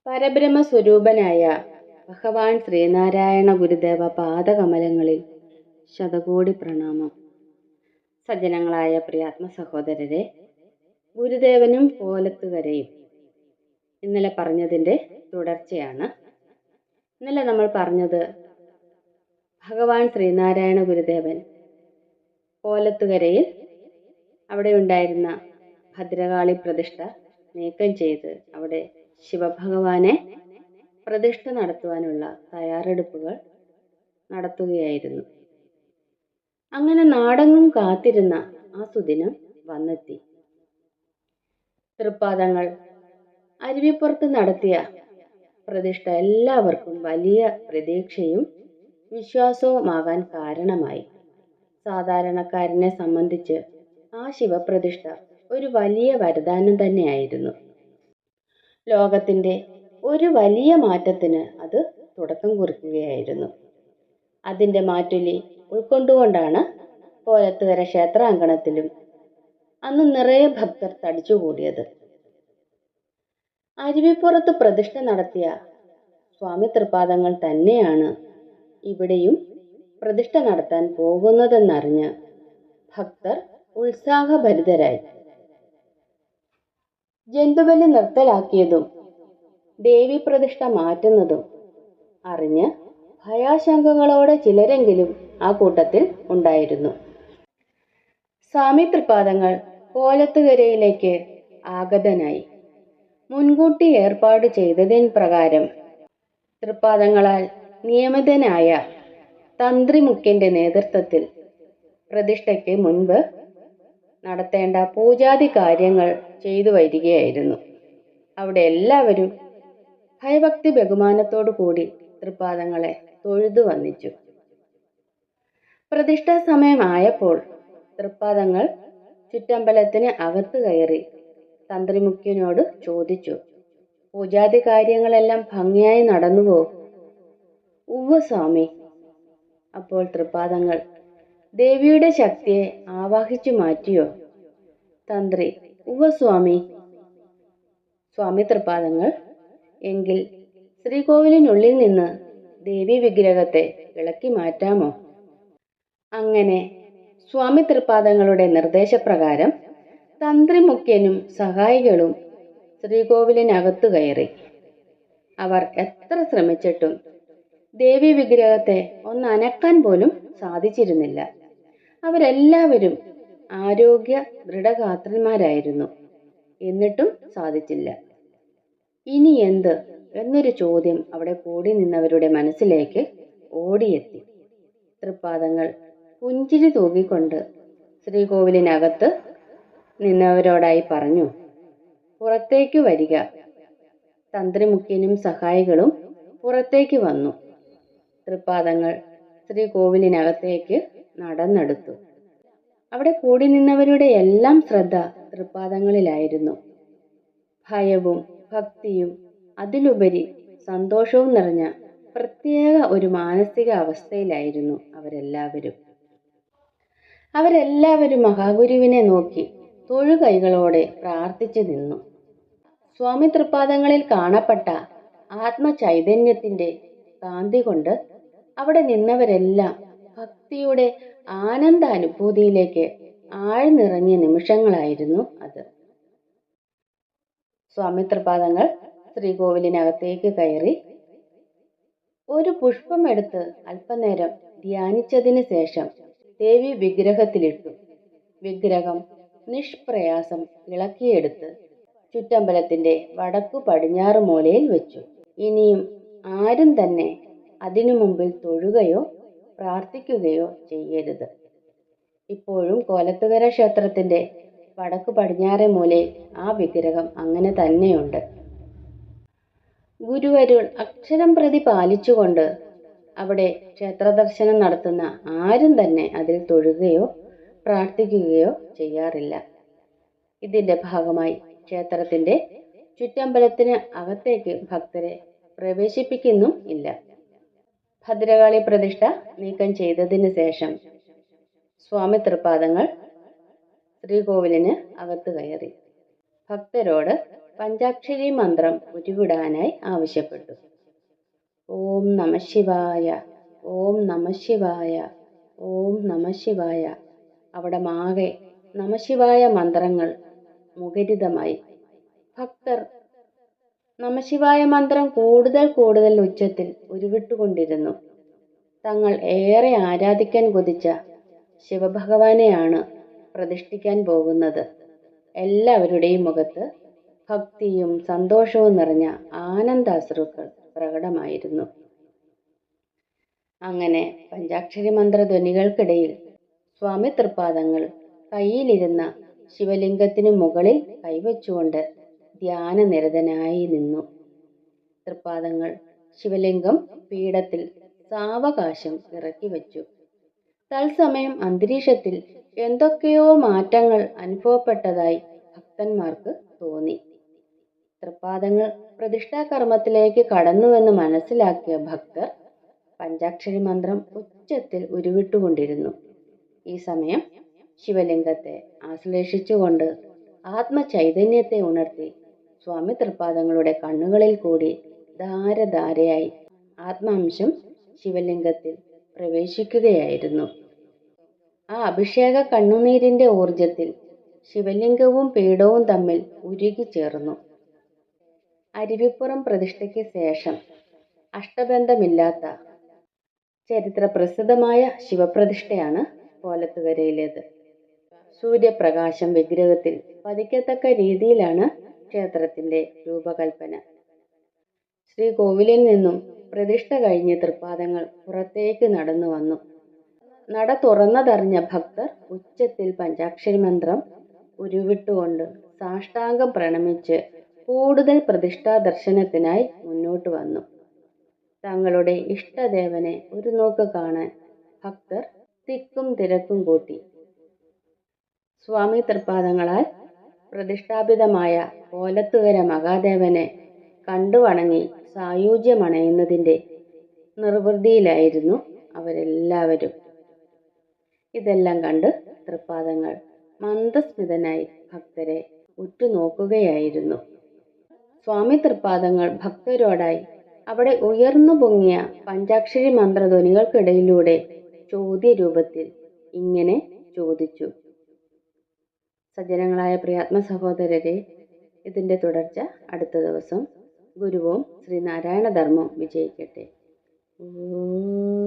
പരബ്രഹ്മസ്വരൂപനായ ഭഗവാൻ ശ്രീനാരായണ ഗുരുദേവ പാദകമലങ്ങളിൽ ശതകോടി പ്രണാമം. സജ്ജനങ്ങളായ പ്രിയാത്മ സഹോദരരെ, ഗുരുദേവനും കോലത്തുകരയും ഇന്നലെ പറഞ്ഞതിൻ്റെ തുടർച്ചയാണ്. ഇന്നലെ നമ്മൾ പറഞ്ഞത് ഭഗവാൻ ശ്രീനാരായണ ഗുരുദേവൻ കോലത്തുകരയിൽ അവിടെ ഉണ്ടായിരുന്ന ഭദ്രകാളി പ്രതിഷ്ഠ നീക്കം ചെയ്ത് അവിടെ ശിവഭഗവാനെ പ്രതിഷ്ഠ നടത്തുവാനുള്ള തയ്യാറെടുപ്പുകൾ നടത്തുകയായിരുന്നു. അങ്ങനെ നാടെങ്ങും കാത്തിരുന്ന ആ സുദിനം വന്നെത്തി. തൃപ്പാദങ്ങൾ അരുവിപ്പുറത്ത് നടത്തിയ പ്രതിഷ്ഠ എല്ലാവർക്കും വലിയ പ്രതീക്ഷയും വിശ്വാസവുമാകാൻ കാരണമായി. സാധാരണക്കാരനെ സംബന്ധിച്ച് ആ ശിവപ്രതിഷ്ഠ ഒരു വലിയ വരദാനം തന്നെയായിരുന്നു. ലോകത്തിൻ്റെ ഒരു വലിയ മാറ്റത്തിന് അത് തുടക്കം കുറിക്കുകയായിരുന്നു. അതിൻ്റെ മാറ്റൊലി ഉൾക്കൊണ്ടുകൊണ്ടാണ് കോലത്തുകര ക്ഷേത്രാങ്കണത്തിലും അന്ന് നിറയെ ഭക്തർ തടിച്ചുകൂടിയത്. അരുവിപ്പുറത്ത് പ്രതിഷ്ഠ നടത്തിയ സ്വാമി തൃപ്പാദങ്ങൾ തന്നെയാണ് ഇവിടെയും പ്രതിഷ്ഠ നടത്താൻ പോകുന്നതെന്നറിഞ്ഞ് ഭക്തർ ഉത്സാഹഭരിതരായി. ജന്തുബലി നിർത്തലാക്കിയതും ദേവി പ്രതിഷ്ഠ മാറ്റുന്നതും അറിഞ്ഞ് ഭയാശങ്കകളോടെ ചിലരെങ്കിലും ആ കൂട്ടത്തിൽ ഉണ്ടായിരുന്നു. സ്വാമി തൃപ്പാദങ്ങൾ കോലത്തുകരയിലേക്ക് ആഗതനായി. മുൻകൂട്ടി ഏർപ്പാട് ചെയ്തതിൻ പ്രകാരം തൃപ്പാദങ്ങളാൽ നിയമിതനായ തന്ത്രിമുഖ്യന്റെ നേതൃത്വത്തിൽ പ്രതിഷ്ഠയ്ക്ക് മുൻപ് നടത്തേണ്ട പൂജാതി കാര്യങ്ങൾ ചെയ്തു വരികയായിരുന്നു. അവിടെ എല്ലാവരും ഭയഭക്തി ബഹുമാനത്തോടു കൂടി തൃപ്പാദങ്ങളെ തൊഴുതു വന്ദിച്ചു. പ്രതിഷ്ഠാ സമയമായപ്പോൾ തൃപ്പാദങ്ങൾ ചുറ്റമ്പലത്തിന് അകത്ത് കയറി തന്ത്രിമുഖ്യനോട് ചോദിച്ചു, പൂജാതി കാര്യങ്ങളെല്ലാം ഭംഗിയായി നടന്നുവോ? ഉവ്വ് സ്വാമി. അപ്പോൾ തൃപ്പാദങ്ങൾ, ദേവിയുടെ ശക്തിയെ ആവാഹിച്ചു മാറ്റിയോ? തന്ത്രി, ഉവ്വ് സ്വാമി. സ്വാമി തൃപ്പാദങ്ങൾ, എങ്കിൽ ശ്രീകോവിലിനുള്ളിൽ നിന്ന് ദേവി വിഗ്രഹത്തെ ഇളക്കി മാറ്റാമോ? അങ്ങനെ സ്വാമി തൃപ്പാദങ്ങളുടെ നിർദ്ദേശപ്രകാരം തന്ത്രിമുഖ്യനും സഹായികളും ശ്രീകോവിലിനകത്തു കയറി. അവർ എത്ര ശ്രമിച്ചിട്ടും ദേവി വിഗ്രഹത്തെ ഒന്നനക്കാൻ പോലും സാധിച്ചിരുന്നില്ല. അവരെല്ലാവരും ആരോഗ്യ ദൃഢഗാത്രന്മാരായിരുന്നു. എന്നിട്ടും സാധിച്ചില്ല. ഇനി എന്ത് എന്നൊരു ചോദ്യം അവിടെ കൂടി നിന്നവരുടെ മനസ്സിലേക്ക് ഓടിയെത്തി. തൃപ്പാദങ്ങൾ പുഞ്ചിരി തൂകിക്കൊണ്ട് ശ്രീകോവിലിനകത്ത് നിന്നവരോടായി പറഞ്ഞു, പുറത്തേക്കു വരിക. തന്ത്രിമുഖ്യനും സഹായികളും പുറത്തേക്ക് വന്നു. തൃപ്പാദങ്ങൾ ശ്രീകോവിലിനകത്തേക്ക് നടന്നെടുത്തു. അവിടെ കൂടി നിന്നവരുടെ എല്ലാം ശ്രദ്ധ തൃപ്പാദങ്ങളിലായിരുന്നു. ഭയവും ഭക്തിയും അതിലുപരി സന്തോഷവും നിറഞ്ഞ പ്രത്യേക ഒരു മാനസിക അവസ്ഥയിലായിരുന്നു അവരെല്ലാവരും മഹാഗുരുവിനെ നോക്കി തൊഴുകൈകളോടെ പ്രാർത്ഥിച്ചു നിന്നു. സ്വാമി തൃപ്പാദങ്ങളിൽ കാണപ്പെട്ട ആത്മചൈതന്യത്തിന്റെ കാന്തി കൊണ്ട് അവിടെ നിന്നവരെല്ലാം ഭക്തിയുടെ ആനന്ദാനുഭൂതിയിലേക്ക് ആഴ്ന്നിറങ്ങിയ നിമിഷങ്ങളായിരുന്നു അത്. സ്വാമി തൃപ്പാദങ്ങൾ ശ്രീകോവിലിനകത്തേക്ക് കയറി ഒരു പുഷ്പം എടുത്ത് അല്പനേരം ധ്യാനിച്ചതിന് ശേഷം ദേവി വിഗ്രഹത്തിലിട്ടു. വിഗ്രഹം നിഷ്പ്രയാസം ഇളക്കിയെടുത്ത് ചുറ്റമ്പലത്തിന്റെ വടക്കു പടിഞ്ഞാറ് മൂലയിൽ വെച്ചു. ഇനിയും ആരും തന്നെ അതിനു മുമ്പിൽ തൊഴുകയോ പ്രാർത്ഥിക്കുകയോ ചെയ്യരുത്. ഇപ്പോഴും കോലത്തുകര ക്ഷേത്രത്തിന്റെ വടക്കു പടിഞ്ഞാറേ മൂലയിൽ ആ വിഗ്രഹം അങ്ങനെ തന്നെയുണ്ട്. ഗുരുവരുൾ അക്ഷരം പ്രതി പാലിച്ചുകൊണ്ട് അവിടെ ക്ഷേത്രദർശനം നടത്തുന്ന ആരും തന്നെ അതിൽ തൊഴുകയോ പ്രാർത്ഥിക്കുകയോ ചെയ്യാറില്ല. ഇതിന്റെ ഭാഗമായി ക്ഷേത്രത്തിന്റെ ചുറ്റമ്പലത്തിന് അകത്തേക്ക് ഭക്തരെ പ്രവേശിപ്പിക്കുന്നും ഇല്ല. ഭദ്രകാളി പ്രതിഷ്ഠ നീക്കം ചെയ്തതിന് ശേഷം സ്വാമി തൃപ്പാദങ്ങൾ ശ്രീകോവിലിന് അകത്ത് കയറി ഭക്തരോട് പഞ്ചാക്ഷരി മന്ത്രം ഉരുവിടാനായി ആവശ്യപ്പെട്ടു. ഓം നമഃ ശിവായ, ഓം നമഃ ശിവായ, ഓം നമഃ ശിവായ. അവിടമാകെ നമഃശിവായ മന്ത്രങ്ങൾ മുഖരിതമായി. ഭക്തർ നമഃശിവായ മന്ത്രം കൂടുതൽ കൂടുതൽ ഉച്ചത്തിൽ ഉരുവിട്ടുകൊണ്ടിരുന്നു. തങ്ങൾ ഏറെ ആരാധിക്കാൻ കൊതിച്ച ശിവഭഗവാനെയാണ് പ്രതിഷ്ഠിക്കാൻ പോകുന്നത്. എല്ലാവരുടെയും മുഖത്ത് ഭക്തിയും സന്തോഷവും നിറഞ്ഞ ആനന്ദാശ്രുക്കൾ പ്രകടമായിരുന്നു. അങ്ങനെ പഞ്ചാക്ഷരി മന്ത്രധ്വനികൾക്കിടയിൽ സ്വാമി തൃപ്പാദങ്ങൾ കയ്യിലിരുന്ന ശിവലിംഗത്തിനു മുകളിൽ കൈവച്ചുകൊണ്ട് ധ്യാനനിരതനായി നിന്നു. തൃപ്പാദങ്ങൾ ശിവലിംഗം പീഠത്തിൽ സാവകാശം ഇറക്കി വച്ചു. തത്സമയം അന്തരീക്ഷത്തിൽ എന്തൊക്കെയോ മാറ്റങ്ങൾ അനുഭവപ്പെട്ടതായി ഭക്തന്മാർക്ക് തോന്നി. തൃപ്പാദങ്ങൾ പ്രതിഷ്ഠാകർമ്മത്തിലേക്ക് കടന്നുവെന്ന് മനസ്സിലാക്കിയ ഭക്തർ പഞ്ചാക്ഷരി മന്ത്രം ഉച്ചത്തിൽ ഉരുവിട്ടുകൊണ്ടിരുന്നു. ഈ സമയം ശിവലിംഗത്തെ ആശ്ലേഷിച്ചുകൊണ്ട് ആത്മചൈതന്യത്തെ ഉണർത്തി സ്വാമി തൃപ്പാദങ്ങളുടെ കണ്ണുകളിൽ കൂടി ധാരധാരയായി ആത്മാംശം ശിവലിംഗത്തിൽ പ്രവേശിക്കുകയായിരുന്നു. ആ അഭിഷേക കണ്ണുനീരിന്റെ ഊർജത്തിൽ ശിവലിംഗവും പീഠവും തമ്മിൽ ഉരുകിച്ചേർന്നു. അരുവിപ്പുറം പ്രതിഷ്ഠയ്ക്ക് ശേഷം അഷ്ടബന്ധമില്ലാത്ത ചരിത്രപ്രസിദ്ധമായ ശിവപ്രതിഷ്ഠയാണ് കോലത്തുകരയിലേത്. സൂര്യപ്രകാശം വിഗ്രഹത്തിൽ പതിക്കത്തക്ക രീതിയിലാണ് ക്ഷേത്രത്തിന്റെ രൂപകൽപ്പന. ശ്രീകോവിലിൽ നിന്നും പ്രതിഷ്ഠ കഴിഞ്ഞ് തൃപ്പാദങ്ങൾ പുറത്തേക്ക് നടന്നു വന്നു. നട തുറന്നതറിഞ്ഞ ഭക്തർ ഉച്ചത്തിൽ പഞ്ചാക്ഷരി മന്ത്രം ഉരുവിട്ടുകൊണ്ട് സാഷ്ടാംഗം പ്രണമിച്ച് കൂടുതൽ പ്രതിഷ്ഠാ ദർശനത്തിനായി മുന്നോട്ട് വന്നു. തങ്ങളുടെ ഇഷ്ടദേവനെ ഒരു നോക്ക് കാണാൻ ഭക്തർ തിക്കും തിരക്കും കൂട്ടി. സ്വാമി തൃപ്പാദങ്ങളാൽ പ്രതിഷ്ഠാപിതമായ കോലത്തുകര മഹാദേവനെ കണ്ടു വണങ്ങി സായൂജ്യമണയുന്നതിന്റെ നിർവൃതിയിലായിരുന്നു അവരെല്ലാവരും. ഇതെല്ലാം കണ്ട് തൃപ്പാദങ്ങൾ മന്ദസ്മിതനായി ഭക്തരെ ഉറ്റുനോക്കുകയായിരുന്നു. സ്വാമി തൃപ്പാദങ്ങൾ ഭക്തരോടായി അവിടെ ഉയർന്നു പൊങ്ങിയ പഞ്ചാക്ഷരി മന്ത്രധ്വനികൾക്കിടയിലൂടെ ചോദ്യരൂപത്തിൽ ഇങ്ങനെ ചോദിച്ചു. സജ്ജനങ്ങളായ പ്രിയാത്മ സഹോദരരെ, ഇതിന്റെ തുടർച്ച അടുത്ത ദിവസം. ഗുരുവും ശ്രീനാരായണ ധർമ്മം വിജയിക്കട്ടെ. ഓം